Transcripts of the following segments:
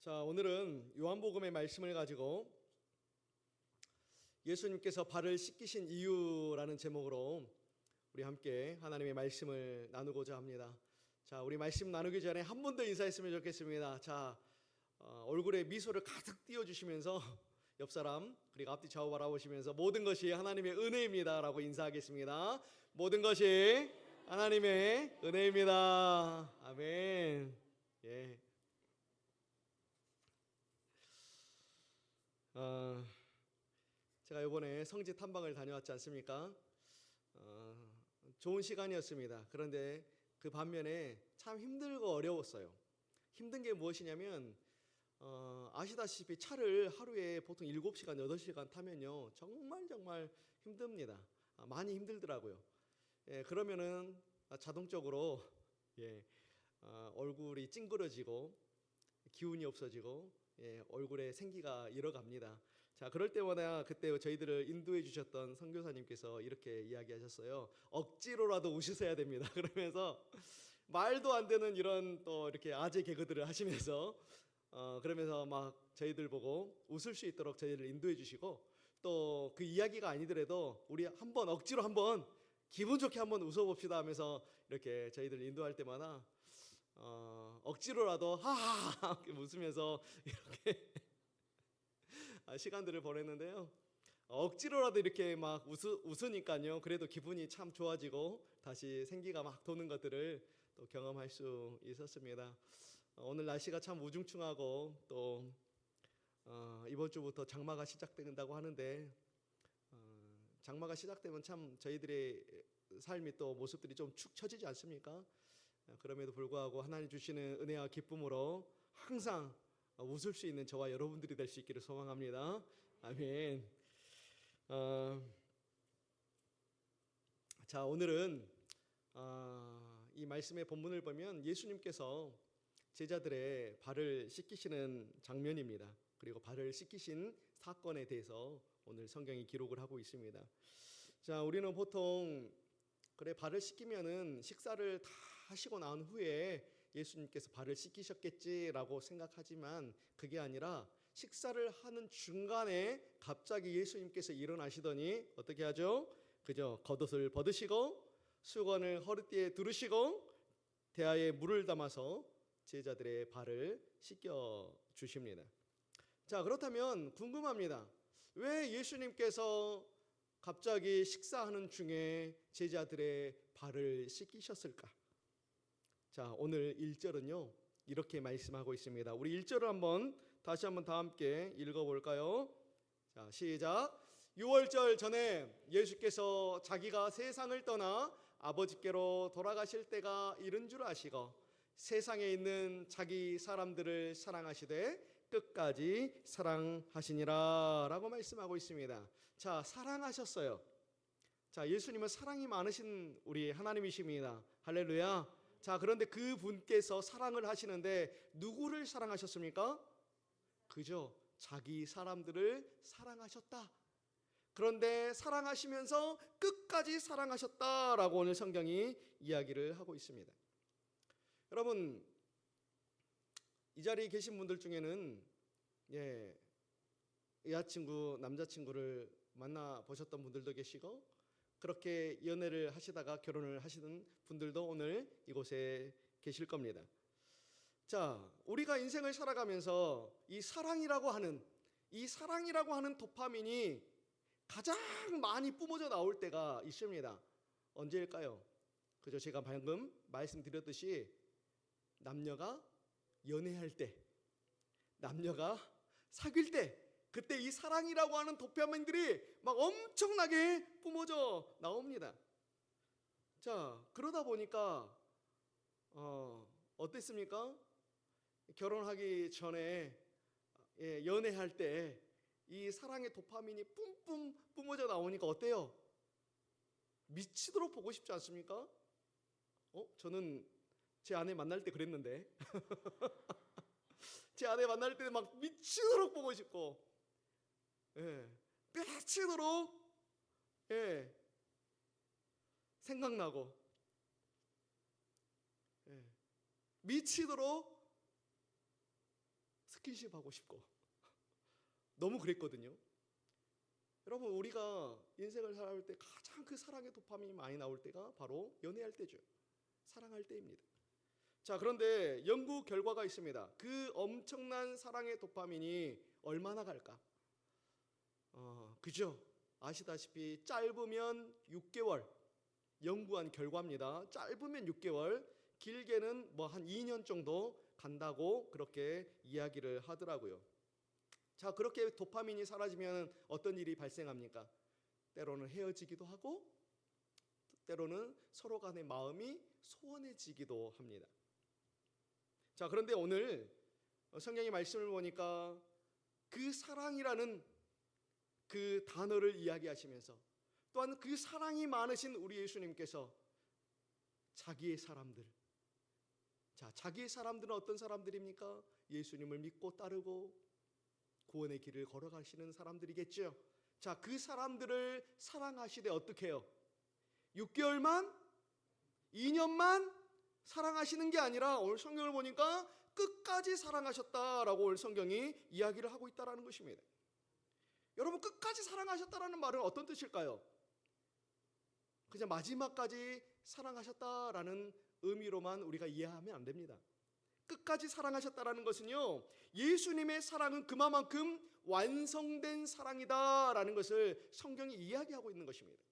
자, 오늘은 요한복음의 말씀을 가지고 예수님께서 발을 씻기신 이유라는 제목으로 우리 함께 하나님의 말씀을 나누고자 합니다. 자, 우리 말씀 나누기 전에 한 분 더 인사했으면 좋겠습니다. 자, 얼굴에 미소를 가득 띄워주시면서 옆 사람 그리고 앞뒤 좌우 바라보시면서 모든 것이 하나님의 은혜입니다 라고 인사하겠습니다. 모든 것이 하나님의 은혜입니다. 아멘. 예. 제가 이번에 성지 탐방을 다녀왔지 않습니까? 좋은 시간이었습니다. 그런데 그 반면에 참 힘들고 어려웠어요. 힘든 게 무엇이냐면 아시다시피 차를 하루에 보통 7시간, 8시간 타면요 정말 힘듭니다. 많이 힘들더라고요. 예, 그러면은 자동적으로 얼굴이 찡그러지고 기운이 없어지고 얼굴에 생기가 잃어갑니다. 자, 그럴 때마다 그때 저희들을 인도해 주셨던 선교사님께서 이렇게 이야기하셨어요. 억지로라도 웃으셔야 됩니다. 그러면서 말도 안 되는 이런 또 이렇게 아재 개그들을 하시면서 그러면서 막 저희들 보고 웃을 수 있도록 저희를 인도해 주시고 또 그 이야기가 아니더라도 우리 한번 억지로 한번 기분 좋게 한번 웃어봅시다 하면서 이렇게 저희들 인도할 때마다 억지로라도 하하 웃으면서 이렇게 시간들을 보냈는데요. 억지로라도 이렇게 막 웃으니까요. 그래도 기분이 참 좋아지고 다시 생기가 막 도는 것들을 또 경험할 수 있었습니다. 오늘 날씨가 참 우중충하고 또 이번 주부터 장마가 시작된다고 하는데 장마가 시작되면 참 저희들의 삶이 또 모습들이 좀 축 처지지 않습니까? 그럼에도 불구하고 하나님 주시는 은혜와 기쁨으로 항상 웃을 수 있는 저와 여러분들이 될 수 있기를 소망합니다. 아멘. 자, 오늘은 이 말씀의 본문을 보면 예수님께서 제자들의 발을 씻기시는 장면입니다. 그리고 발을 씻기신 사건에 대해서 오늘 성경이 기록을 하고 있습니다. 자, 우리는 보통 그래 발을 씻기면은 식사를 다 하시고 난 후에 예수님께서 발을 씻기셨겠지라고 생각하지만 그게 아니라 식사를 하는 중간에 갑자기 예수님께서 일어나시더니 어떻게 하죠? 그저 겉옷을 벗으시고 수건을 허리띠에 두르시고 대야에 물을 담아서 제자들의 발을 씻겨 주십니다. 자, 그렇다면 궁금합니다. 왜 예수님께서 갑자기 식사하는 중에 제자들의 발을 씻기셨을까? 자, 오늘 1절은요 이렇게 말씀하고 있습니다. 우리 1절을 다시 한번 다 함께 읽어볼까요? 자, 시작. 6월절 전에 예수께서 자기가 세상을 떠나 아버지께로 돌아가실 때가 이른 줄 아시고 세상에 있는 자기 사람들을 사랑하시되 끝까지 사랑하시니라 라고 말씀하고 있습니다. 자, 사랑하셨어요. 자, 예수님은 사랑이 많으신 우리 하나님이십니다. 할렐루야. 자, 그런데 그 분께서 사랑을 하시는데 누구를 사랑하셨습니까? 그죠? 자기 사람들을 사랑하셨다. 그런데 사랑하시면서 끝까지 사랑하셨다라고 오늘 성경이 이야기를 하고 있습니다. 여러분, 이 자리에 계신 분들 중에는 여자친구, 남자친구를 만나보셨던 분들도 계시고 그렇게 연애를 하시다가 결혼을 하시는 분들도 오늘 이곳에 계실 겁니다. 자, 우리가 인생을 살아가면서 이 사랑이라고 하는 도파민이 가장 많이 뿜어져 나올 때가 있습니다. 언제일까요? 그죠? 제가 방금 말씀드렸듯이 남녀가 연애할 때, 남녀가 사귈 때, 그때 이 사랑이라고 하는 도파민들이 막 엄청나게 뿜어져 나옵니다. 자, 그러다 보니까 어땠습니까? 결혼하기 전에 연애할 때 이 사랑의 도파민이 뿜뿜 뿜어져 나오니까 어때요? 미치도록 보고 싶지 않습니까? 저는 제 아내 만날 때 그랬는데 제 아내 만날 때 막 미치도록 보고 싶고 미치도록 생각나고 미치도록 스킨십 하고 싶고 너무 그랬거든요. 여러분, 우리가 인생을 살아올 때 가장 그 사랑의 도파민이 많이 나올 때가 바로 연애할 때죠. 사랑할 때입니다. 자, 그런데 연구 결과가 있습니다. 그 엄청난 사랑의 도파민이 얼마나 갈까? 그죠? 아시다시피 짧으면 6개월, 연구한 결과입니다. 짧으면 6개월, 길게는 뭐 한 2년 정도 간다고 그렇게 이야기를 하더라고요. 자, 그렇게 도파민이 사라지면 어떤 일이 발생합니까? 때로는 헤어지기도 하고, 때로는 서로 간의 마음이 소원해지기도 합니다. 자, 그런데 오늘 성경의 말씀을 보니까 그 사랑이라는 그 단어를 이야기하시면서 또한 그 사랑이 많으신 우리 예수님께서 자기의 사람들, 자, 자기의 사람들은 어떤 사람들입니까? 예수님을 믿고 따르고 구원의 길을 걸어가시는 사람들이겠죠. 자, 그 사람들을 사랑하시되 어떻게 해요? 6개월만? 2년만 사랑하시는 게 아니라 오늘 성경을 보니까 끝까지 사랑하셨다라고 오늘 성경이 이야기를 하고 있다는 것입니다. 여러분, 끝까지 사랑하셨다라는 말은 어떤 뜻일까요? 그냥 마지막까지 사랑하셨다라는 의미로만 우리가 이해하면 안 됩니다. 끝까지 사랑하셨다라는 것은요, 예수님의 사랑은 그만큼 완성된 사랑이다라는 것을 성경이 이야기하고 있는 것입니다.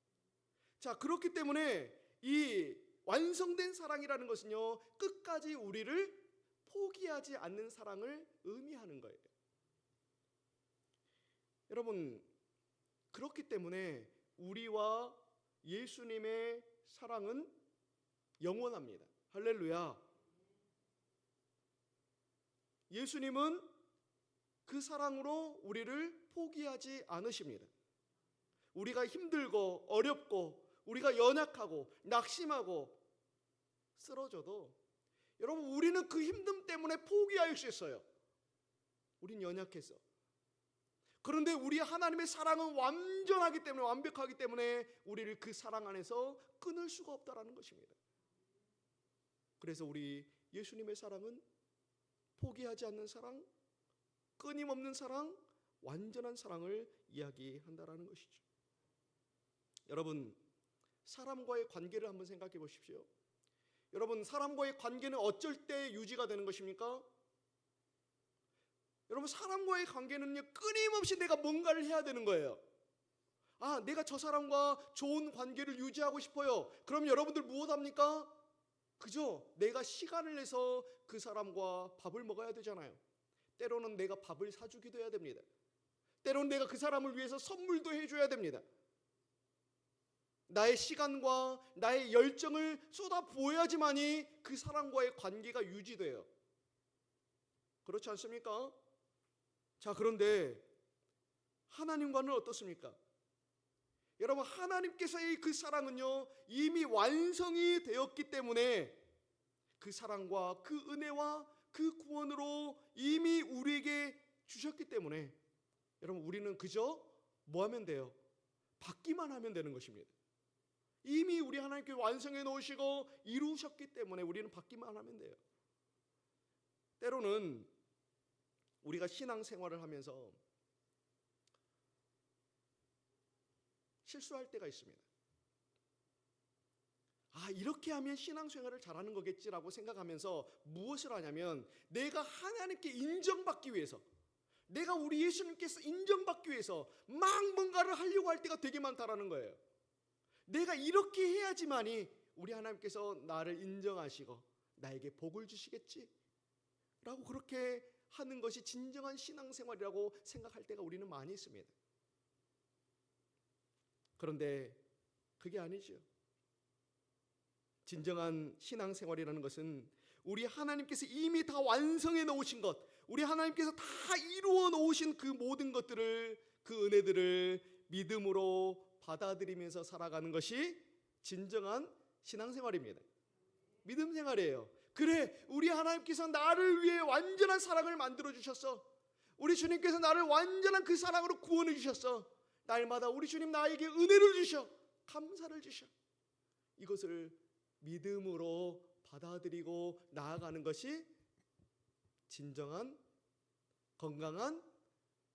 자, 그렇기 때문에 이 완성된 사랑이라는 것은요, 끝까지 우리를 포기하지 않는 사랑을 의미하는 거예요. 여러분, 그렇기 때문에 우리와 예수님의 사랑은 영원합니다. 할렐루야. 예수님은 그 사랑으로 우리를 포기하지 않으십니다. 우리가 힘들고 어렵고 우리가 연약하고 낙심하고 쓰러져도 여러분, 우리는 그 힘듦 때문에 포기할 수 있어요. 우린 연약해서. 그런데 우리 하나님의 사랑은 완전하기 때문에, 완벽하기 때문에 우리를 그 사랑 안에서 끊을 수가 없다라는 것입니다. 그래서 우리 예수님의 사랑은 포기하지 않는 사랑, 끊임없는 사랑, 완전한 사랑을 이야기한다라는 것이죠. 여러분, 사람과의 관계를 한번 생각해 보십시오. 여러분, 사람과의 관계는 어쩔 때 유지가 되는 것입니까? 여러분, 사람과의 관계는요, 끊임없이 내가 뭔가를 해야 되는 거예요. 아, 내가 저 사람과 좋은 관계를 유지하고 싶어요. 그럼 여러분들 무엇합니까? 그죠? 내가 시간을 내서 그 사람과 밥을 먹어야 되잖아요. 때로는 내가 밥을 사주기도 해야 됩니다. 때로는 내가 그 사람을 위해서 선물도 해줘야 됩니다. 나의 시간과 나의 열정을 쏟아부어야지만이 그 사람과의 관계가 유지돼요. 그렇지 않습니까? 자, 그런데 하나님과는 어떻습니까? 여러분, 하나님께서의 그 사랑은요, 이미 완성이 되었기 때문에 그 사랑과 그 은혜와 그 구원으로 이미 우리에게 주셨기 때문에 여러분, 우리는 그저 뭐 하면 돼요? 받기만 하면 되는 것입니다. 이미 우리 하나님께 완성해 놓으시고 이루셨기 때문에 우리는 받기만 하면 돼요. 때로는 우리가 신앙생활을 하면서 실수할 때가 있습니다. 아, 이렇게 하면 신앙생활을 잘하는 거겠지라고 생각하면서 무엇을 하냐면 내가 하나님께 인정받기 위해서, 내가 우리 예수님께서 인정받기 위해서 막 뭔가를 하려고 할 때가 되게 많다라는 거예요. 내가 이렇게 해야지만이 우리 하나님께서 나를 인정하시고 나에게 복을 주시겠지 라고 그렇게 하는 것이 진정한 신앙생활이라고 생각할 때가 우리는 많이 있습니다. 그런데 그게 아니죠. 진정한 신앙생활이라는 것은 우리 하나님께서 이미 다 완성해 놓으신 것, 우리 하나님께서 다 이루어 놓으신 그 모든 것들을, 그 은혜들을 믿음으로 받아들이면서 살아가는 것이 진정한 신앙생활입니다. 믿음 생활이에요. 그래, 우리 하나님께서 나를 위해 완전한 사랑을 만들어 주셨어. 우리 주님께서 나를 완전한 그 사랑으로 구원해 주셨어. 날마다 우리 주님 나에게 은혜를 주셔, 감사를 주셔. 이것을 믿음으로 받아들이고 나아가는 것이 진정한 건강한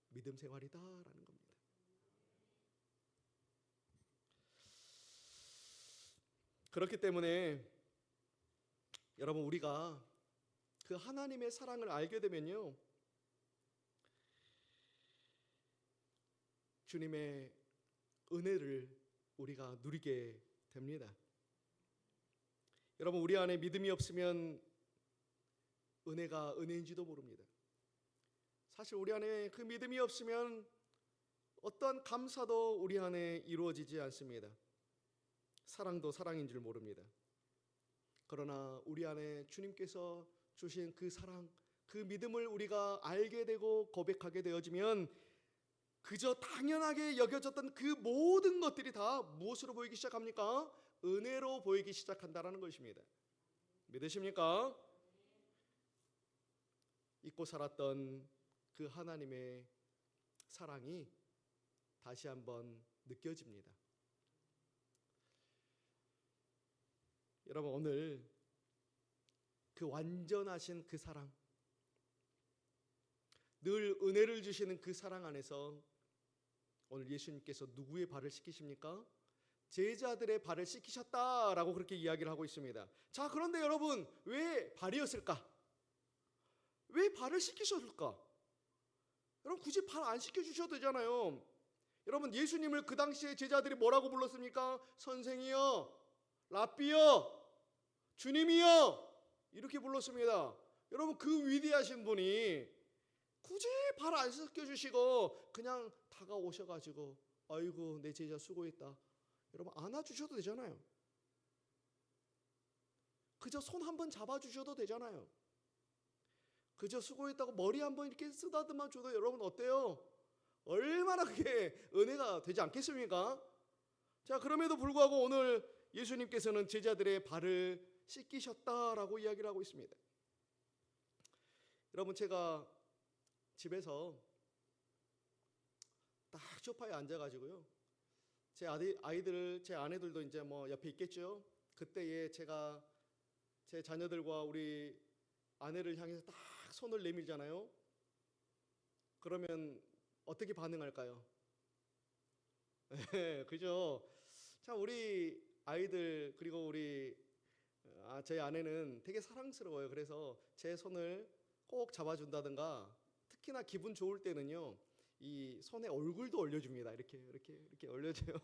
믿음 생활이다라는 겁니다. 그렇기 때문에 여러분, 우리가 그 하나님의 사랑을 알게 되면요, 주님의 은혜를 우리가 누리게 됩니다. 여러분, 우리 안에 믿음이 없으면 은혜가 은혜인지도 모릅니다. 사실 우리 안에 그 믿음이 없으면 어떠한 감사도 우리 안에 이루어지지 않습니다. 사랑도 사랑인 줄 모릅니다. 그러나 우리 안에 주님께서 주신 그 사랑, 그 믿음을 우리가 알게 되고 고백하게 되어지면 그저 당연하게 여겨졌던 그 모든 것들이 다 무엇으로 보이기 시작합니까? 은혜로 보이기 시작한다는 것입니다. 믿으십니까? 잊고 살았던 그 하나님의 사랑이 다시 한번 느껴집니다. 여러분, 오늘 그 완전하신 그 사랑, 늘 은혜를 주시는 그 사랑 안에서 오늘 예수님께서 누구의 발을 씻기십니까? 제자들의 발을 씻기셨다라고 그렇게 이야기를 하고 있습니다. 자, 그런데 여러분, 왜 발이었을까? 왜 발을 씻기셨을까? 여러분, 굳이 발 안 씻겨주셔도 되잖아요. 여러분, 예수님을 그 당시에 제자들이 뭐라고 불렀습니까? 선생이여, 랍비여, 주님이여, 이렇게 불렀습니다. 여러분, 그 위대하신 분이 굳이 발 안 씻겨주시고 그냥 다가오셔가지고 아이고 내 제자 수고했다, 여러분 안아주셔도 되잖아요. 그저 손 한번 잡아주셔도 되잖아요. 그저 수고했다고 머리 한번 이렇게 쓰다듬어 줘도 여러분 어때요? 얼마나 그게 은혜가 되지 않겠습니까? 자, 그럼에도 불구하고 오늘 예수님께서는 제자들의 발을 씻기셨다라고 이야기를 하고 있습니다. 여러분, 제가 집에서 딱 소파에 앉아가지고요, 제 아이들, 제 아내들도 이제 뭐 옆에 있겠죠. 그때에 제가 제 자녀들과 우리 아내를 향해서 딱 손을 내밀잖아요. 그러면 어떻게 반응할까요? 그죠? 참, 우리 아이들 그리고 우리 저희 아내는 되게 사랑스러워요. 그래서 제 손을 꼭 잡아준다든가, 특히나 기분 좋을 때는요, 이 손에 얼굴도 올려줍니다. 이렇게 올려줘요.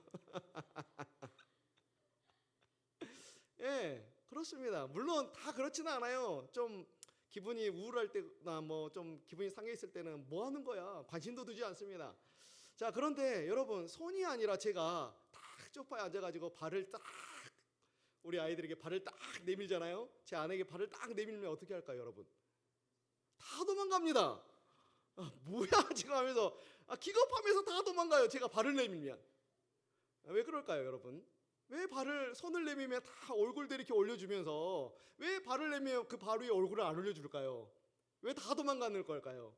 예, 그렇습니다. 물론 다 그렇지는 않아요. 좀 기분이 우울할 때나 뭐 좀 기분이 상해 있을 때는 뭐 하는 거야? 관심도 두지 않습니다. 자, 그런데 여러분, 손이 아니라 제가 딱 소파에 앉아가지고 발을 딱, 우리 아이들에게 발을 딱 내밀잖아요. 제 아내에게 발을 딱 내밀면 어떻게 할까요, 여러분? 다 도망갑니다. 뭐야 지금 하면서 기겁하면서 다 도망가요. 제가 발을 내밀면. 왜 그럴까요, 여러분? 왜 손을 내밀면 다 얼굴들 이렇게 올려주면서 왜 발을 내밀면 그 발 위에 얼굴을 안 올려줄까요? 왜 다 도망가는 걸까요?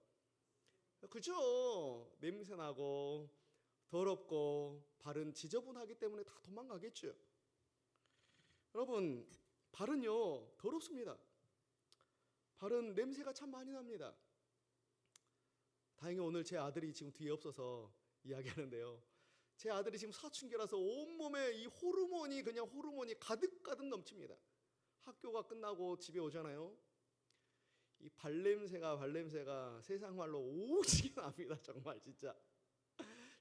그죠? 냄새나고 더럽고 발은 지저분하기 때문에 다 도망가겠죠. 여러분, 발은요 더럽습니다. 발은 냄새가 참 많이 납니다. 다행히 오늘 제 아들이 지금 뒤에 없어서 이야기하는데요, 제 아들이 지금 사춘기라서 온몸에 이 호르몬이 가득가득 넘칩니다. 학교가 끝나고 집에 오잖아요. 이 발냄새가 세상 말로 오지게 납니다. 정말 진짜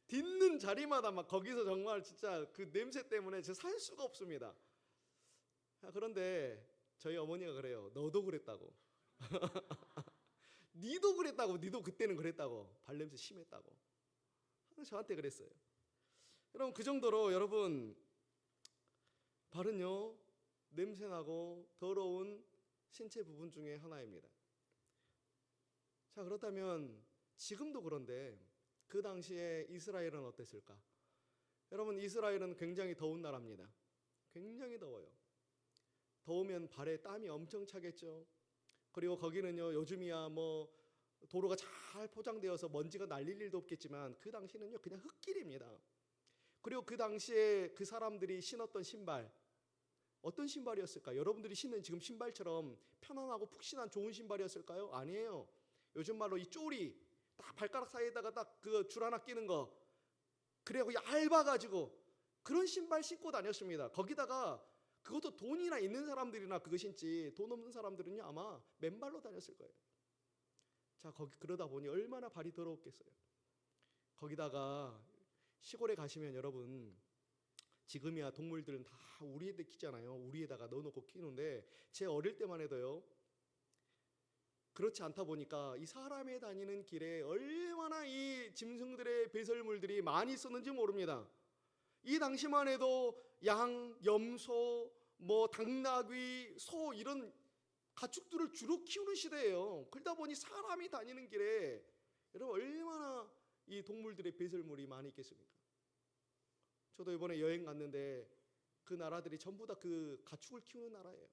딛는 자리마다 막 거기서 정말 진짜 그 냄새 때문에 저 살 수가 없습니다. 그런데 저희 어머니가 그래요. 너도 그랬다고. 니도 그랬다고. 니도 그때는 그랬다고. 발냄새 심했다고. 저한테 그랬어요. 여러분, 그 정도로 여러분, 발은요 냄새나고 더러운 신체 부분 중에 하나입니다. 자, 그렇다면 지금도 그런데 그 당시에 이스라엘은 어땠을까? 여러분, 이스라엘은 굉장히 더운 나라입니다. 굉장히 더워요. 더우면 발에 땀이 엄청 차겠죠. 그리고 거기는요 요즘이야 뭐 도로가 잘 포장되어서 먼지가 날릴 일도 없겠지만 그 당시는요 그냥 흙길입니다. 그리고 그 당시에 그 사람들이 신었던 신발, 어떤 신발이었을까? 여러분들이 신는 지금 신발처럼 편안하고 푹신한 좋은 신발이었을까요? 아니에요. 요즘 말로 이 쪼리, 딱 발가락 사이에다가 딱 그 줄 하나 끼는 거, 그래고 얇아가지고 그런 신발 신고 다녔습니다. 거기다가 그것도 돈이나 있는 사람들이나 그거 신지, 돈 없는 사람들은요 아마 맨발로 다녔을 거예요. 자, 거기 그러다 보니 얼마나 발이 더러웠겠어요. 거기다가 시골에 가시면 여러분, 지금이야 동물들은 다 우리에다 키잖아요. 우리에다가 넣어놓고 키우는데, 제 어릴 때만 해도요, 그렇지 않다 보니까 이 사람이 다니는 길에 얼마나 이 짐승들의 배설물들이 많이 있었는지 모릅니다. 이 당시만 해도 양, 염소, 뭐 당나귀, 소 이런 가축들을 주로 키우는 시대예요. 그러다 보니 사람이 다니는 길에 여러분 얼마나 이 동물들의 배설물이 많이 있겠습니까? 저도 이번에 여행 갔는데 그 나라들이 전부 다 그 가축을 키우는 나라예요.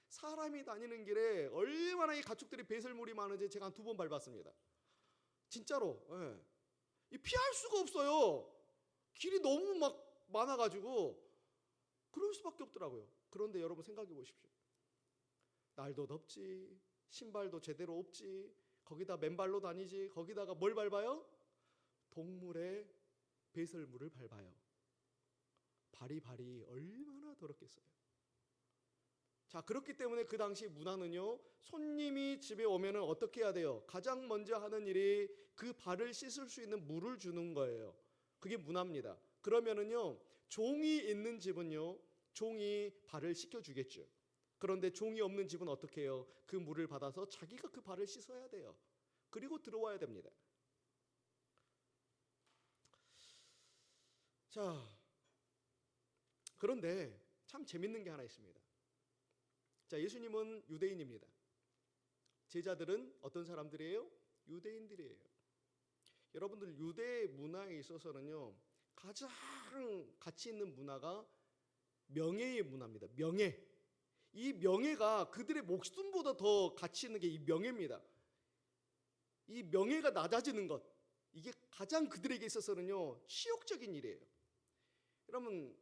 사람이 다니는 길에 얼마나 이 가축들이 배설물이 많은지 제가 한 2번 밟았습니다. 진짜로. 예. 이 피할 수가 없어요. 길이 너무 막 많아가지고 그럴 수밖에 없더라고요. 그런데 여러분 생각해 보십시오. 날도 덥지, 신발도 제대로 없지, 거기다 맨발로 다니지, 거기다가 뭘 밟아요? 동물의 배설물을 밟아요. 발이 얼마나 더럽겠어요. 자, 그렇기 때문에 그 당시 문화는요, 손님이 집에 오면은 어떻게 해야 돼요? 가장 먼저 하는 일이 그 발을 씻을 수 있는 물을 주는 거예요. 그게 문화입니다. 그러면은요, 종이 있는 집은요, 종이 발을 씻겨주겠죠. 그런데 종이 없는 집은 어떻게 해요? 그 물을 받아서 자기가 그 발을 씻어야 돼요. 그리고 들어와야 됩니다. 자, 그런데 참 재밌는 게 하나 있습니다. 자, 예수님은 유대인입니다. 제자들은 어떤 사람들이에요? 유대인들이에요. 여러분들, 유대 문화에 있어서는요, 가장 가치 있는 문화가 명예의 문화입니다. 명예. 이 명예가 그들의 목숨보다 더 가치 있는 게 이 명예입니다. 이 명예가 낮아지는 것, 이게 가장 그들에게 있어서는요, 치욕적인 일이에요. 여러분,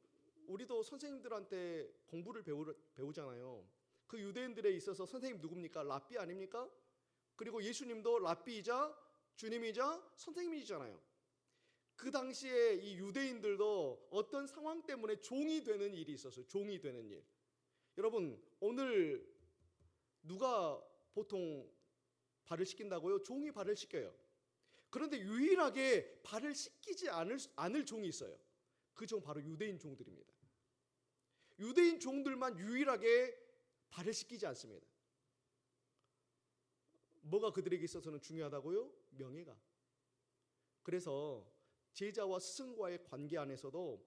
우리도 선생님들한테 공부를 배우잖아요. 그 유대인들에 있어서 선생님 누굽니까? 랍비 아닙니까? 그리고 예수님도 랍비이자 주님이자 선생님이잖아요. 그 당시에 이 유대인들도 어떤 상황 때문에 종이 되는 일이 있었어요. 종이 되는 일. 여러분, 오늘 누가 보통 발을 씻긴다고요? 종이 발을 씻겨요. 그런데 유일하게 발을 씻기지 않을 종이 있어요. 그 종 바로 유대인 종들입니다. 유대인 종들만 유일하게 발을 씻기지 않습니다. 뭐가 그들에게 있어서는 중요하다고요? 명예가. 그래서 제자와 스승과의 관계 안에서도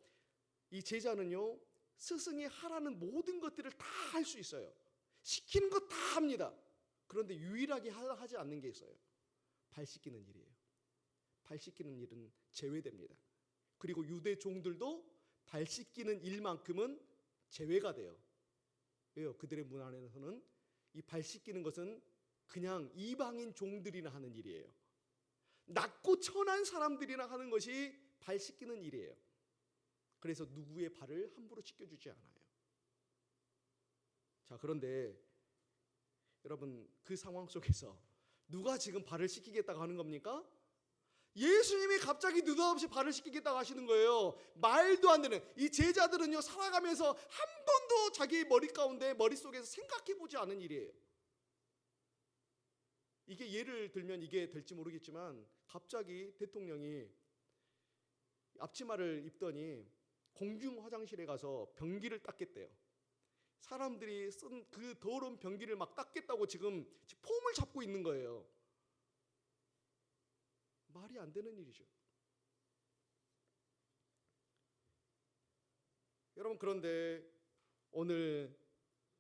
이 제자는요, 스승이 하라는 모든 것들을 다 할 수 있어요. 시키는 것 다 합니다. 그런데 유일하게 하지 않는 게 있어요. 발 씻기는 일이에요. 발 씻기는 일은 제외됩니다. 그리고 유대 종들도 발 씻기는 일만큼은 제외가 돼요. 왜요? 그들의 문화 안에서는 이 발 씻기는 것은 그냥 이방인 종들이나 하는 일이에요. 낮고 천한 사람들이나 하는 것이 발 씻기는 일이에요. 그래서 누구의 발을 함부로 씻겨주지 않아요. 자, 그런데 여러분, 그 상황 속에서 누가 지금 발을 씻기겠다고 하는 겁니까? 예수님이 갑자기 느닷없이 발을 씻기겠다고 하시는 거예요. 말도 안 되는. 이 제자들은요, 살아가면서 한 번도 자기 머릿속에서 생각해보지 않은 일이에요. 이게 예를 들면 이게 될지 모르겠지만, 갑자기 대통령이 앞치마를 입더니 공중 화장실에 가서 변기를 닦겠대요. 사람들이 쓴 그 더러운 변기를 막 닦겠다고 지금 폼을 잡고 있는 거예요. 말이 안 되는 일이죠. 여러분, 그런데 오늘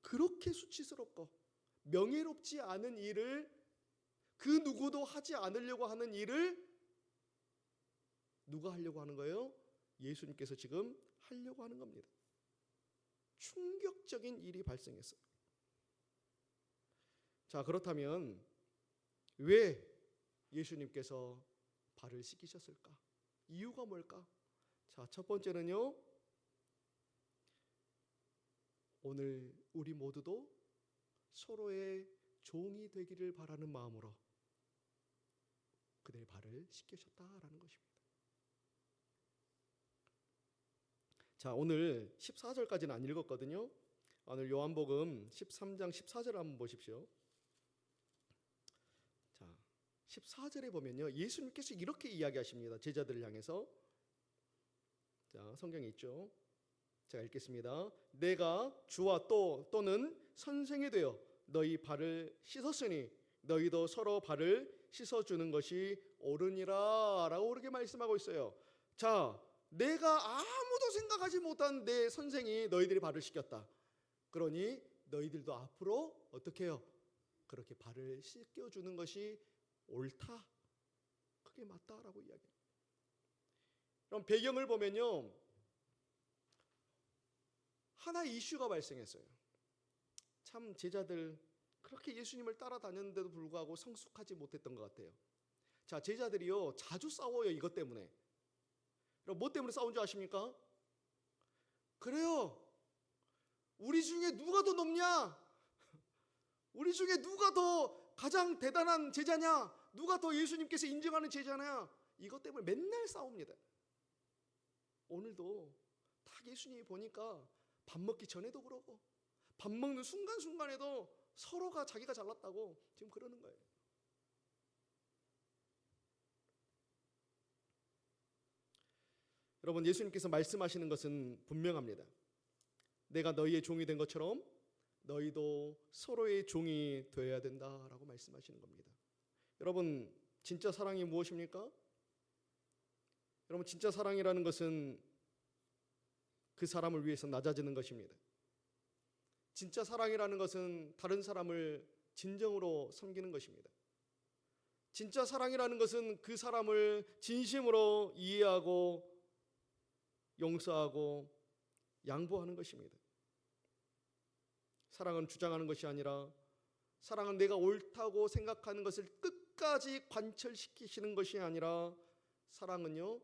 그렇게 수치스럽고 명예롭지 않은 일을, 그 누구도 하지 않으려고 하는 일을 누가 하려고 하는 거예요? 예수님께서 지금 하려고 하는 겁니다. 충격적인 일이 발생했어요. 자, 그렇다면 왜 예수님께서 발을 씻기셨을까? 이유가 뭘까? 자, 첫 번째는요, 오늘 우리 모두도 서로의 종이 되기를 바라는 마음으로 그들의 발을 씻기셨다라는 것입니다. 자, 오늘 14절까지는 안 읽었거든요. 오늘 요한복음 13장 14절 한번 보십시오. 자, 14절에 보면요, 예수님께서 이렇게 이야기하십니다. 제자들을 향해서. 자, 성경에 있죠. 제가 읽겠습니다. 내가 주와 또는 선생이 되어 너희 발을 씻었으니 너희도 서로 발을 씻어주는 것이 옳으니라 라고 그렇게 말씀하고 있어요. 자, 내가 아무도 생각하지 못한 내 선생이 너희들의 발을 씻겼다. 그러니 너희들도 앞으로 어떻게 해요? 그렇게 발을 씻겨주는 것이 옳다. 그게 맞다라고 이야기합니다. 그럼 배경을 보면요, 하나의 이슈가 발생했어요. 참 제자들 그렇게 예수님을 따라다녔는데도 불구하고 성숙하지 못했던 것 같아요. 자, 제자들이요 자주 싸워요. 이것 때문에. 그럼 뭐 때문에 싸운 줄 아십니까? 그래요, 우리 중에 누가 더 높냐? 우리 중에 누가 더 가장 대단한 제자냐? 누가 더 예수님께서 인정하는 제자냐? 이것 때문에 맨날 싸웁니다. 오늘도 딱 예수님이 보니까 밥 먹기 전에도 그러고 밥 먹는 순간순간에도 서로가 자기가 잘났다고 지금 그러는 거예요. 여러분, 예수님께서 말씀하시는 것은 분명합니다. 내가 너희의 종이 된 것처럼 너희도 서로의 종이 되어야 된다라고 말씀하시는 겁니다. 여러분, 진짜 사랑이 무엇입니까? 여러분, 진짜 사랑이라는 것은 그 사람을 위해서 낮아지는 것입니다. 진짜 사랑이라는 것은 다른 사람을 진정으로 섬기는 것입니다. 진짜 사랑이라는 것은 그 사람을 진심으로 이해하고 용서하고 양보하는 것입니다. 사랑은 주장하는 것이 아니라, 사랑은 내가 옳다고 생각하는 것을 끝까지 관철시키시는 것이 아니라, 사랑은요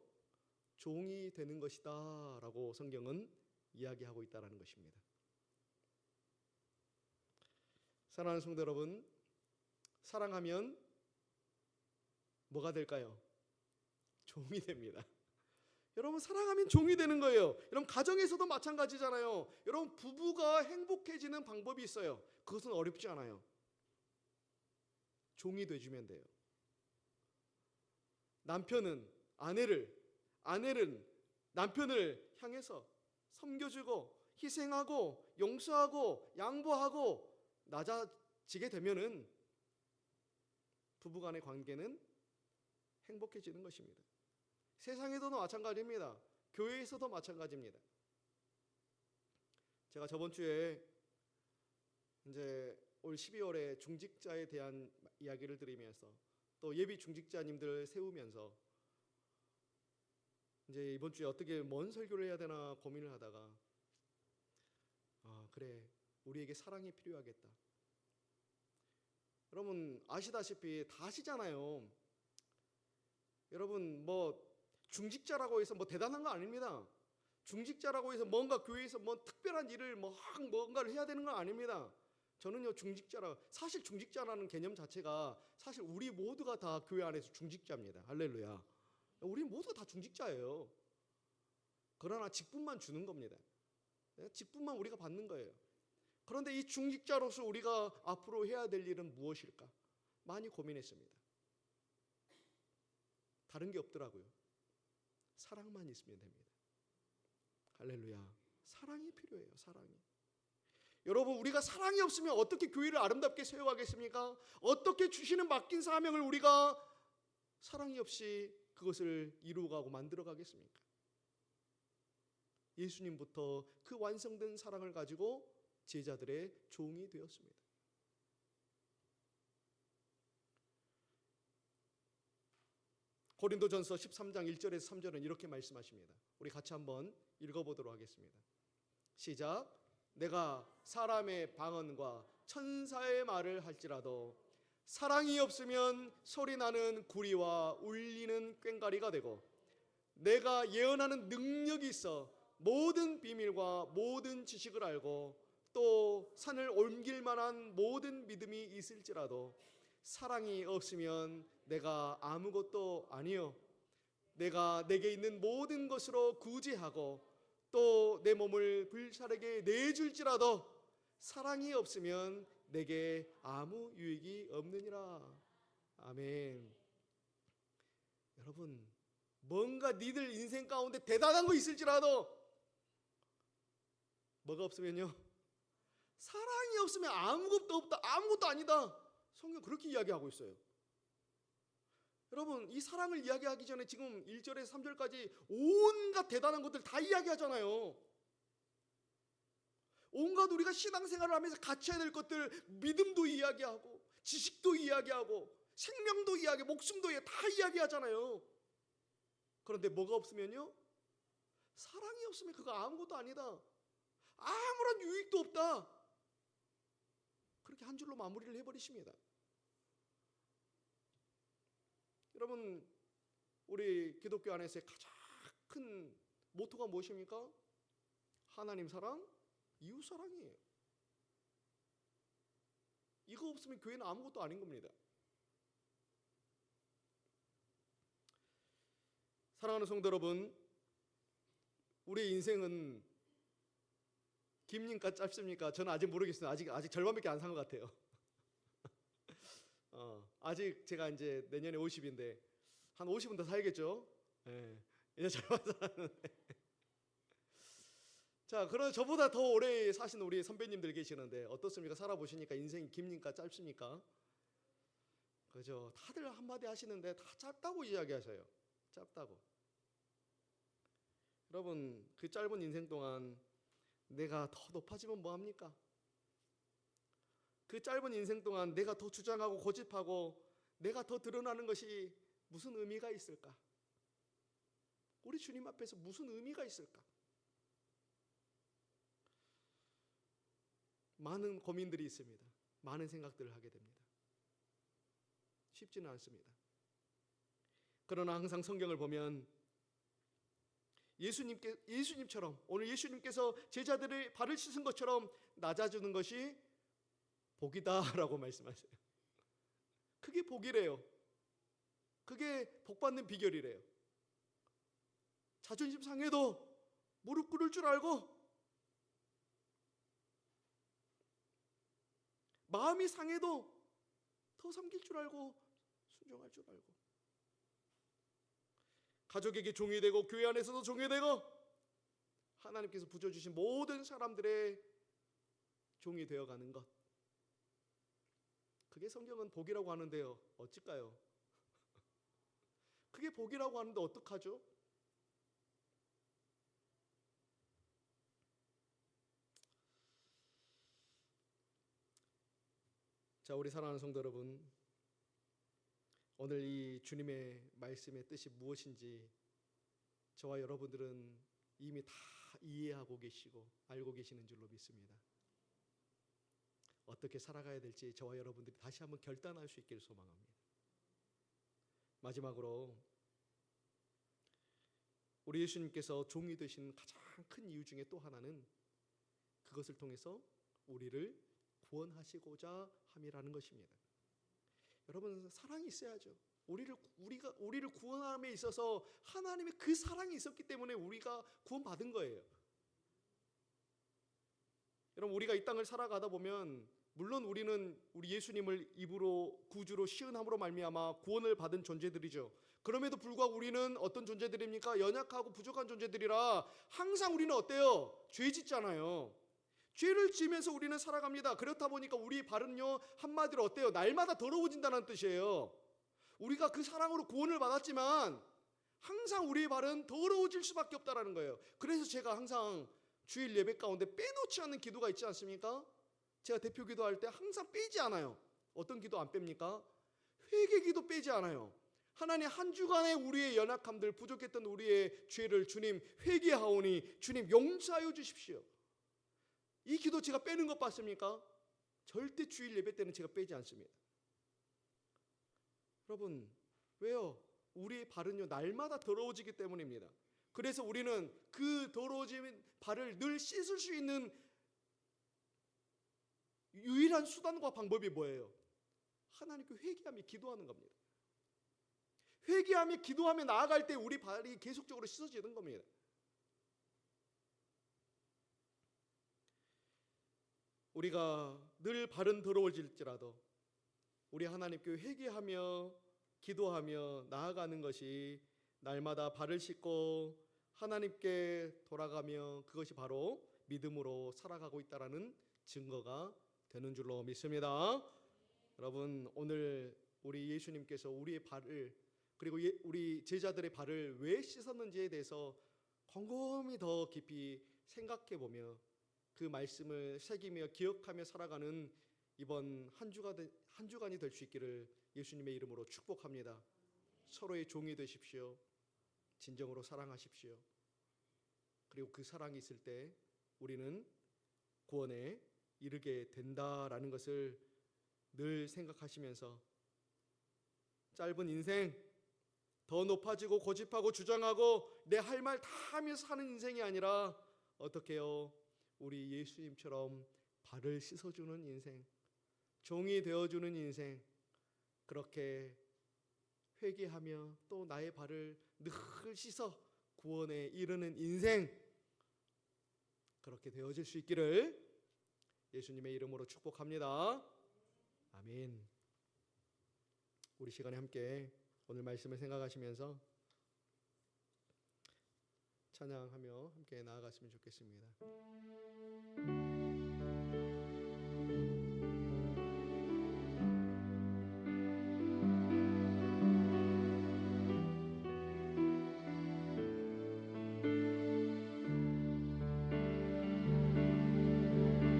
종이 되는 것이다 라고 성경은 이야기하고 있다는 것입니다. 사랑하는 성도 여러분, 사랑하면 뭐가 될까요? 종이 됩니다. 여러분, 사랑하면 종이 되는 거예요. 여러분, 가정에서도 마찬가지잖아요. 여러분, 부부가 행복해지는 방법이 있어요. 그것은 어렵지 않아요. 종이 돼주면 돼요. 남편은 아내는 남편을 향해서 섬겨주고 희생하고 용서하고 양보하고 낮아지게 되면은 부부간의 관계는 행복해지는 것입니다. 세상에서도 마찬가지입니다. 교회에서도 마찬가지입니다. 제가 저번 주에 이제 올 12월에 중직자에 대한 이야기를 드리면서 또 예비 중직자님들 세우면서 이제 이번 주에 어떻게 뭔 설교를 해야 되나 고민을 하다가 그래, 우리에게 사랑이 필요하겠다. 여러분 아시다시피 다 아시잖아요. 여러분, 뭐 중직자라고 해서 뭐 대단한 거 아닙니다. 중직자라고 해서 뭔가 교회에서 뭐 특별한 일을 뭔가를 해야 되는 건 아닙니다. 저는요 사실 중직자라는 개념 자체가 사실 우리 모두가 다 교회 안에서 중직자입니다. 할렐루야. 우리 모두 다 중직자예요. 그러나 직분만 주는 겁니다. 직분만 우리가 받는 거예요. 그런데 이 중직자로서 우리가 앞으로 해야 될 일은 무엇일까? 많이 고민했습니다. 다른 게 없더라고요. 사랑만 있으면 됩니다. 할렐루야. 사랑이 필요해요. 사랑이. 여러분, 우리가 사랑이 없으면 어떻게 교회를 아름답게 세워가겠습니까? 어떻게 주시는 맡긴 사명을 우리가 사랑이 없이 그것을 이루어가고 만들어가겠습니까? 예수님부터 그 완성된 사랑을 가지고 제자들의 종이 되었습니다. 고린도전서 13장 1절에서 3절은 이렇게 말씀하십니다. 우리 같이 한번 읽어보도록 하겠습니다. 시작. 내가 사람의 방언과 천사의 말을 할지라도 사랑이 없으면 소리나는 구리와 울리는 꽹과리가 되고, 내가 예언하는 능력이 있어 모든 비밀과 모든 지식을 알고 또 산을 옮길 만한 모든 믿음이 있을지라도 사랑이 없으면 내가 아무것도 아니요. 내가 내게 있는 모든 것으로 구제하고 또 내 몸을 불사르게 내줄지라도 사랑이 없으면 내게 아무 유익이 없느니라. 아멘. 여러분, 뭔가 니들 인생 가운데 대단한 거 있을지라도 뭐가 없으면요? 사랑이 없으면 아무것도 없다, 아무것도 아니다. 성경 그렇게 이야기하고 있어요. 여러분, 이 사랑을 이야기하기 전에 지금 1절에서 3절까지 온갖 대단한 것들 다 이야기하잖아요. 온갖 우리가 신앙생활을 하면서 같이 해야 될 것들, 믿음도 이야기하고 지식도 이야기하고 생명도 이야기, 목숨도 다 이야기하잖아요. 그런데 뭐가 없으면요? 사랑이 없으면 그거 아무것도 아니다. 아무런 유익도 없다. 그렇게 한 줄로 마무리를 해버리십니다. 여러분, 우리 기독교 안에서의 가장 큰 모토가 무엇입니까? 하나님 사랑, 이웃 사랑이에요. 이거 없으면 교회는 아무것도 아닌 겁니다. 사랑하는 성도 여러분, 우리 인생은 깁니까 짧습니까? 저는 아직 모르겠어요. 아직 절반밖에 안 산 것 같아요. 아직 제가 이제 내년에 50인데 한 50은 더 살겠죠. 예, 이제 절반 살았는데. 자, 그럼 저보다 더 오래 사신 우리 선배님들 계시는데 어떻습니까? 살아보시니까 인생이 깁니까 짧습니까? 그죠? 다들 한마디 하시는데 다 짧다고 이야기하셔요. 짧다고. 여러분, 그 짧은 인생 동안 내가 더 높아지면 뭐합니까? 그 짧은 인생 동안 내가 더 주장하고 고집하고 내가 더 드러나는 것이 무슨 의미가 있을까? 우리 주님 앞에서 무슨 의미가 있을까? 많은 고민들이 있습니다. 많은 생각들을 하게 됩니다. 쉽지는 않습니다. 그러나 항상 성경을 보면 예수님처럼, 오늘 예수님께서 제자들의 발을 씻은 것처럼 낮아주는 것이 복이다라고 말씀하세요. 그게 복이래요. 그게 복받는 비결이래요. 자존심 상해도 무릎 꿇을 줄 알고, 마음이 상해도 더 섬길 줄 알고, 순종할 줄 알고, 가족에게 종이 되고 교회 안에서도 종이 되고 하나님께서 부어주신 모든 사람들의 종이 되어가는 것, 그게 성경은 복이라고 하는데요. 어찌까요? 그게 복이라고 하는데 어떡하죠? 자, 우리 사랑하는 성도 여러분, 오늘 이 주님의 말씀의 뜻이 무엇인지 저와 여러분들은 이미 다 이해하고 계시고 알고 계시는 줄로 믿습니다. 어떻게 살아가야 될지 저와 여러분들이 다시 한번 결단할 수 있기를 소망합니다. 마지막으로 우리 예수님께서 종이 되신 가장 큰 이유 중에 또 하나는 그것을 통해서 우리를 구원하시고자 함이라는 것입니다. 여러분, 사랑이 있어야죠. 우리를 구원함에 있어서 하나님의 그 사랑이 있었기 때문에 우리가 구원받은 거예요. 여러분, 우리가 이 땅을 살아가다 보면 물론 우리는 우리 예수님을 입으로 구주로 시은함으로 말미암아 구원을 받은 존재들이죠. 그럼에도 불구하고 우리는 어떤 존재들입니까? 연약하고 부족한 존재들이라 항상 우리는 어때요? 죄 짓잖아요. 죄를 지면서 우리는 살아갑니다. 그렇다 보니까 우리 발은요, 한마디로 어때요? 날마다 더러워진다는 뜻이에요. 우리가 그 사랑으로 구원을 받았지만 항상 우리의 발은 더러워질 수밖에 없다라는 거예요. 그래서 제가 항상 주일 예배 가운데 빼놓지 않는 기도가 있지 않습니까? 제가 대표 기도할 때 항상 빼지 않아요. 어떤 기도 안 뺍니까? 회개 기도 빼지 않아요. 하나님, 한 주간의 우리의 연약함들, 부족했던 우리의 죄를 주님 회개하오니 주님 용서하여 주십시오. 이 기도 제가 빼는 것 봤습니까? 절대 주일 예배 때는 제가 빼지 않습니다. 여러분, 왜요? 우리의 발은요, 날마다 더러워지기 때문입니다. 그래서 우리는 그 더러워진 발을 늘 씻을 수 있는 유일한 수단과 방법이 뭐예요? 하나님께 회개하며 기도하는 겁니다. 회개하며 기도하며 나아갈 때 우리 발이 계속적으로 씻어지는 겁니다. 우리가 늘 발은 더러워질지라도 우리 하나님께 회개하며 기도하며 나아가는 것이 날마다 발을 씻고 하나님께 돌아가며 그것이 바로 믿음으로 살아가고 있다라는 증거가 되는 줄로 믿습니다. 여러분, 오늘 우리 예수님께서 우리의 발을 그리고 우리 제자들의 발을 왜 씻었는지에 대해서 곰곰이 더 깊이 생각해 보며 그 말씀을 새기며 기억하며 살아가는 이번 한 주간이 될 수 있기를 예수님의 이름으로 축복합니다. 서로의 종이 되십시오. 진정으로 사랑하십시오. 그리고 그 사랑이 있을 때 우리는 구원에 이르게 된다라는 것을 늘 생각하시면서 짧은 인생, 더 높아지고 고집하고 주장하고 내 할 말 다 하면서 사는 인생이 아니라 어떻게 해요? 우리 예수님처럼 발을 씻어주는 인생, 종이 되어주는 인생, 그렇게 회개하며 또 나의 발을 늘 씻어 구원에 이르는 인생, 그렇게 되어질 수 있기를 예수님의 이름으로 축복합니다. 아멘. 우리 시간에 함께 오늘 말씀을 생각하시면서 찬양하며 함께 나아갔으면 좋겠습니다.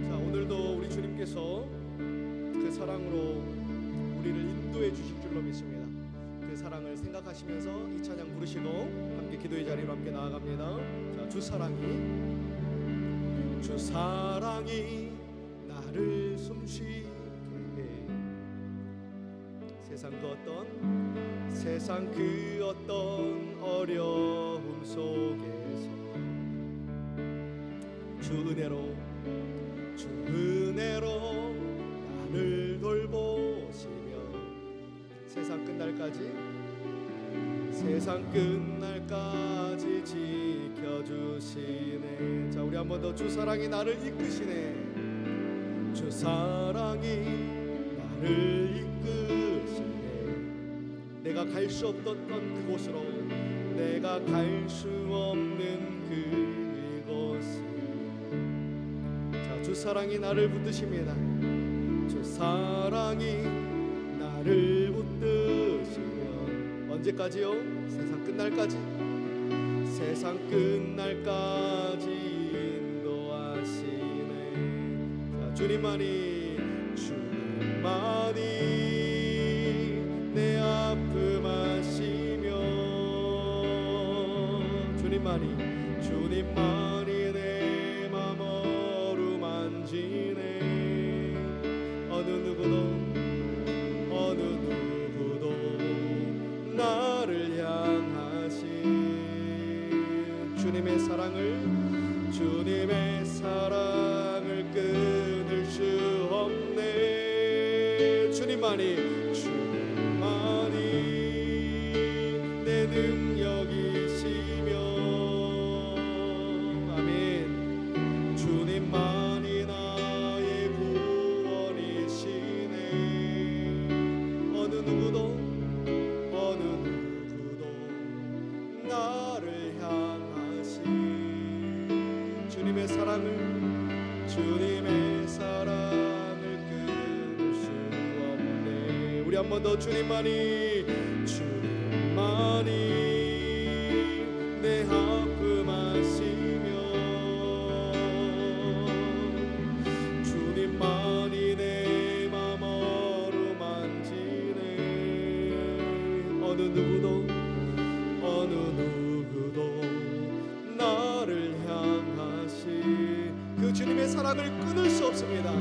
자, 오늘도 우리 주님께서 그 사랑으로 우리를 인도해 주실 줄로 믿습니다. 그 사랑을 생각하시면서 이 찬양 부르시고 함께 기도의 자리로 함께 나아갑니다. 자, 주 사랑이 나를 숨쉬게 해. 세상 그 어떤 어려움 속에서 주 은혜로 나를 돌보시며 세상 끝날까지 지켜주시네. 자, 우리 한 번 더. 주 사랑이 나를 이끄시네. 주 사랑이 나를 이끄시네. 내가 갈 수 없던 그곳으로, 내가 갈 수 없는 그곳을. 자, 주 사랑이 나를 붙드십니다. 주 사랑이 나를 붙드시며 언제까지요? 세상 끝날까지 인도하시네. 자, 주님만이 내 아픔 아시며 주님만이 내 맘 어루만지네. 어느 누구도 나를 향하신 주님의 사랑을 끊을 수 없네. 주님만이 내 능력이시며 아멘. 주님만이 나의 구원이시네. 어느 누구도 나를 향하신 주님의 사랑을 끊을 수 없네. 우리 한 번 더. 주님만이 내 아픔 아시며 주님만이 내 맘 어루만지네. 어느 누구도 나를 향하신 그 주님의 사랑을 끊을 수 없습니다.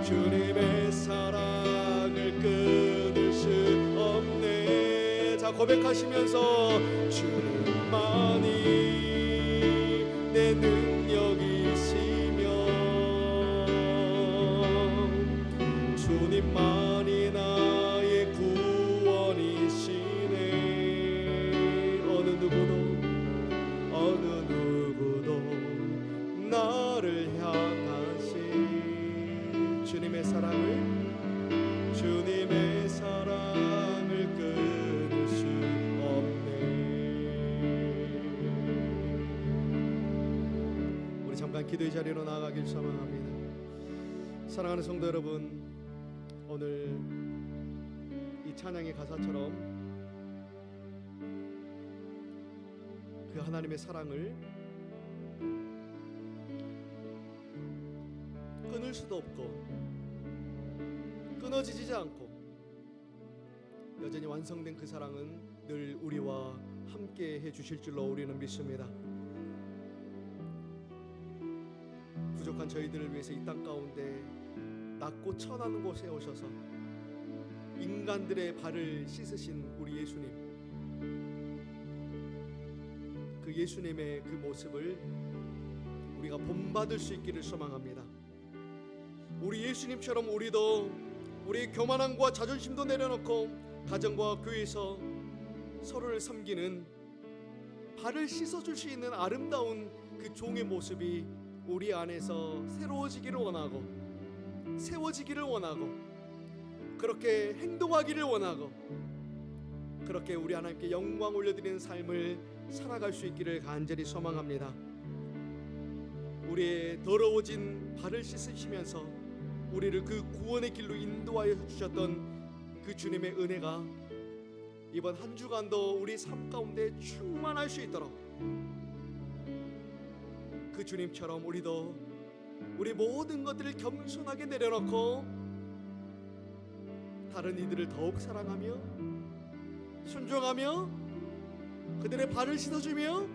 주님의 사랑을 끊을 수 없네. 자, 고백하시면서 주님만이 내 능력이시며 주님만이 나 기도의 자리로 나아가길 소망합니다. 사랑하는 성도 여러분, 오늘 이 찬양의 가사처럼 그 하나님의 사랑을 끊을 수도 없고 끊어지지 않고 여전히 완성된 그 사랑은 늘 우리와 함께 해주실 줄로 우리는 믿습니다. 부족한 저희들을 위해서 이 땅 가운데 낮고 천한 곳에 오셔서 인간들의 발을 씻으신 우리 예수님, 그 예수님의 그 모습을 우리가 본받을 수 있기를 소망합니다. 우리 예수님처럼 우리도 우리의 교만함과 자존심도 내려놓고 가정과 교회에서 서로를 섬기는, 발을 씻어줄 수 있는 아름다운 그 종의 모습이 우리 안에서 새로워지기를 원하고 세워지기를 원하고 그렇게 행동하기를 원하고 그렇게 우리 하나님께 영광 올려드리는 삶을 살아갈 수 있기를 간절히 소망합니다. 우리의 더러워진 발을 씻으시면서 우리를 그 구원의 길로 인도하여 주셨던 그 주님의 은혜가 이번 한 주간도 우리 삶 가운데 충만할 수 있도록 그 주님처럼 우리도 우리 모든 것들을 겸손하게 내려놓고 다른 이들을 더욱 사랑하며 순종하며 그들의 발을 씻어주며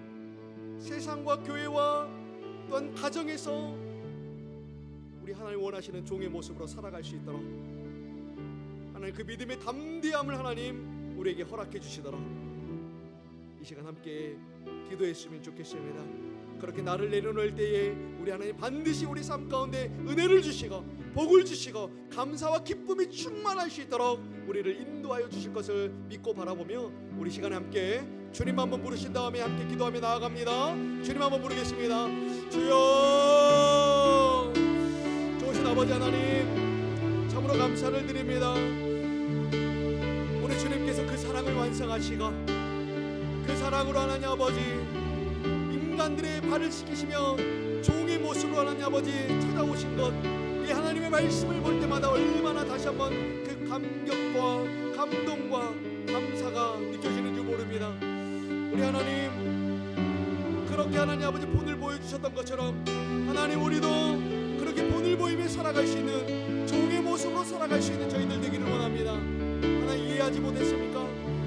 세상과 교회와 또한 가정에서 우리 하나님 원하시는 종의 모습으로 살아갈 수 있도록 하나님 그 믿음의 담대함을 하나님 우리에게 허락해 주시도록 이 시간 함께 기도했으면 좋겠습니다. 그렇게 나를 내려놓을 때에 우리 하나님 반드시 우리 삶 가운데 은혜를 주시고 복을 주시고 감사와 기쁨이 충만할 수 있도록 우리를 인도하여 주실 것을 믿고 바라보며 우리 시간에 함께 주님 한번 부르신 다음에 함께 기도하며 나아갑니다. 주님 한번 부르겠습니다. 주여, 좋으신 아버지 하나님 참으로 감사를 드립니다. 우리 주님께서 그 사랑을 완성하시고 그 사랑으로 하나님 아버지 인간들의 발을 씻기시며 종의 모습으로 하나님 아버지 찾아오신 것, 이 하나님의 말씀을 볼 때마다 얼마나 다시 한번 그 감격과 감동과 감사가 느껴지는 줄 모릅니다. 우리 하나님 그렇게 하나님 아버지 본을 보여주셨던 것처럼 하나님 우리도 그렇게 본을 보이며 살아갈 수 있는 종의 모습으로 살아갈 수 있는 저희들 되기를 원합니다. 하나님 이해하지 못했습니까?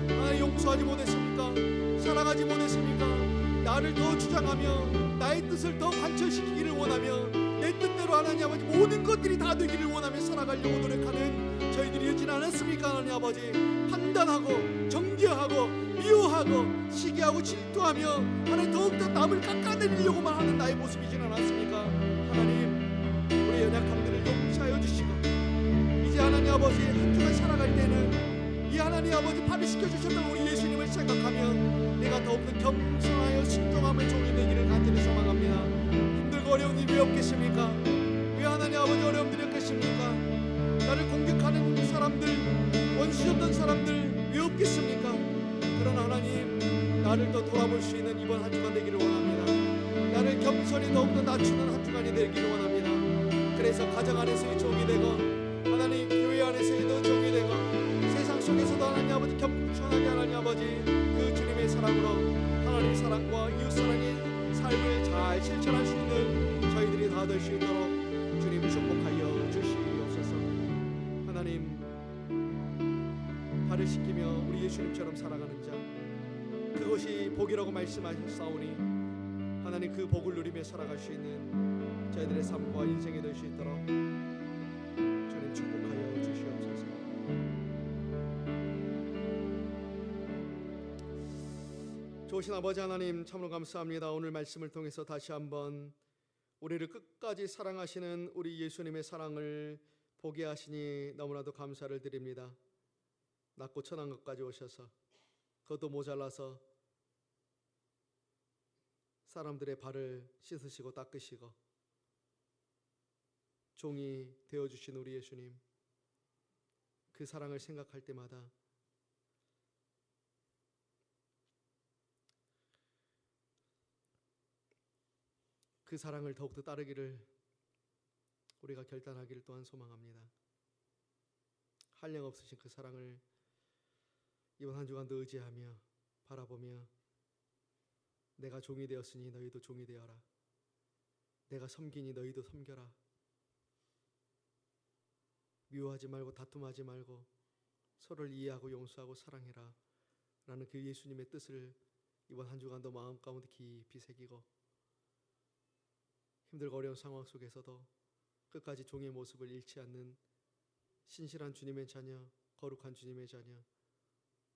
하나님 용서하지 못했습니까? 사랑하지 못했습니까? 나를 더 주장하며 나의 뜻을 더 관철시키기를 원하며 내 뜻대로 하나님 아버지 모든 것들이 다 되기를 원하며 살아가려고 노력하는 저희들이었진 않았습니까? 하나님 아버지 판단하고 정죄하고 미워하고 시기하고 질투하며 하나님 더욱더 남을 깎아내리려고만 하는 나의 모습이진 않았습니까? 하나님 우리의 연약함들을 용서하여 주시고 이제 하나님 아버지 한 주간 살아갈 때는 이 하나님 아버지 발을 씻겨주셨던 우리 예수님을 생각하며 내가 더욱더 겸손하여 순종함을 종이 되기를 간절히 소망합니다. 힘들고 어려운 일이 왜 없겠습니까? 왜 하나님 아버지 어려움들이 없겠습니까? 나를 공격하는 사람들, 원수였던 사람들 왜 없겠습니까? 그러나 하나님 나를 더 돌아볼 수 있는 이번 한 주간 되기를 원합니다. 나를 겸손히 더욱더 낮추는 한 주간이 되기를 원합니다. 그래서 가정 안에서의 종이 되고 하나님 교회 안에서의 종이 되고 세상 속에서도 하나님 아버지 겸손하게 하나님 아버지 그 주님의 사랑으로 하나님의 사랑과 이웃사랑의 삶을 잘 실천할 수 있는 저희들이 다 될 수 있도록 주님 축복하여 주시옵소서. 하나님 발을 씻기며 우리 예수님처럼 살아가는 자 그것이 복이라고 말씀하셨사오니 하나님 그 복을 누리며 살아갈 수 있는 저희들의 삶과 인생이 될 수 있도록 주님 축복하여 주시옵소서. 좋으신 아버지 하나님 참으로 감사합니다. 오늘 말씀을 통해서 다시 한번 우리를 끝까지 사랑하시는 우리 예수님의 사랑을 보게 하시니 너무나도 감사를 드립니다. 낮고 천한 것까지 오셔서 그것도 모자라서 사람들의 발을 씻으시고 닦으시고 종이 되어주신 우리 예수님, 그 사랑을 생각할 때마다 그 사랑을 더욱더 따르기를 우리가 결단하기를 또한 소망합니다. 한량없으신 그 사랑을 이번 한 주간도 의지하며 바라보며 내가 종이 되었으니 너희도 종이 되어라. 내가 섬기니 너희도 섬겨라. 미워하지 말고 다툼하지 말고 서로를 이해하고 용서하고 사랑해라 라는 그 예수님의 뜻을 이번 한 주간도 마음 가운데 깊이 새기고 힘들고 어려운 상황 속에서도 끝까지 종의 모습을 잃지 않는 신실한 주님의 자녀, 거룩한 주님의 자녀,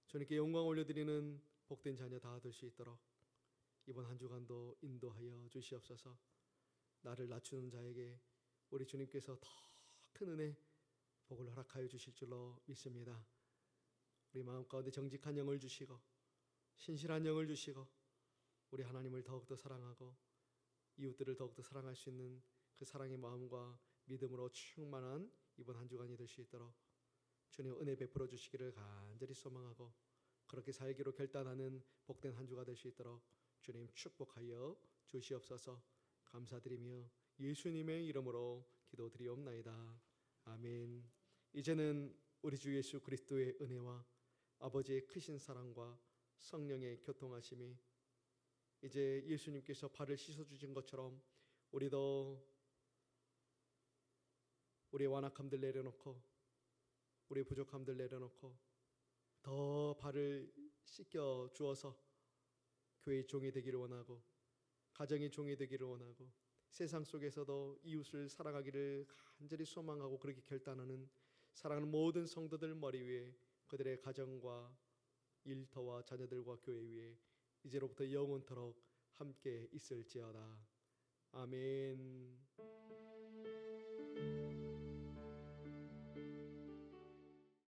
주님께 영광 올려드리는 복된 자녀 다 될 수 있도록 이번 한 주간도 인도하여 주시옵소서. 나를 낮추는 자에게 우리 주님께서 더 큰 은혜, 복을 허락하여 주실 줄로 믿습니다. 우리 마음 가운데 정직한 영을 주시고 신실한 영을 주시고 우리 하나님을 더욱더 사랑하고 이웃들을 더욱더 사랑할 수 있는 그 사랑의 마음과 믿음으로 충만한 이번 한 주간이 될 수 있도록 주님 은혜 베풀어 주시기를 간절히 소망하고 그렇게 살기로 결단하는 복된 한 주가 될 수 있도록 주님 축복하여 주시옵소서. 감사드리며 예수님의 이름으로 기도드리옵나이다. 아멘. 이제는 우리 주 예수 그리스도의 은혜와 아버지의 크신 사랑과 성령의 교통하심이 이제 예수님께서 발을 씻어주신 것처럼 우리도 우리의 완악함들 내려놓고 우리의 부족함들 내려놓고 더 발을 씻겨 주어서 교회의 종이 되기를 원하고 가정의 종이 되기를 원하고 세상 속에서도 이웃을 사랑하기를 간절히 소망하고 그렇게 결단하는 사랑하는 모든 성도들 머리 위에 그들의 가정과 일터와 자녀들과 교회 위에 이제로부터 영원토록 함께 있을지어다. 아멘.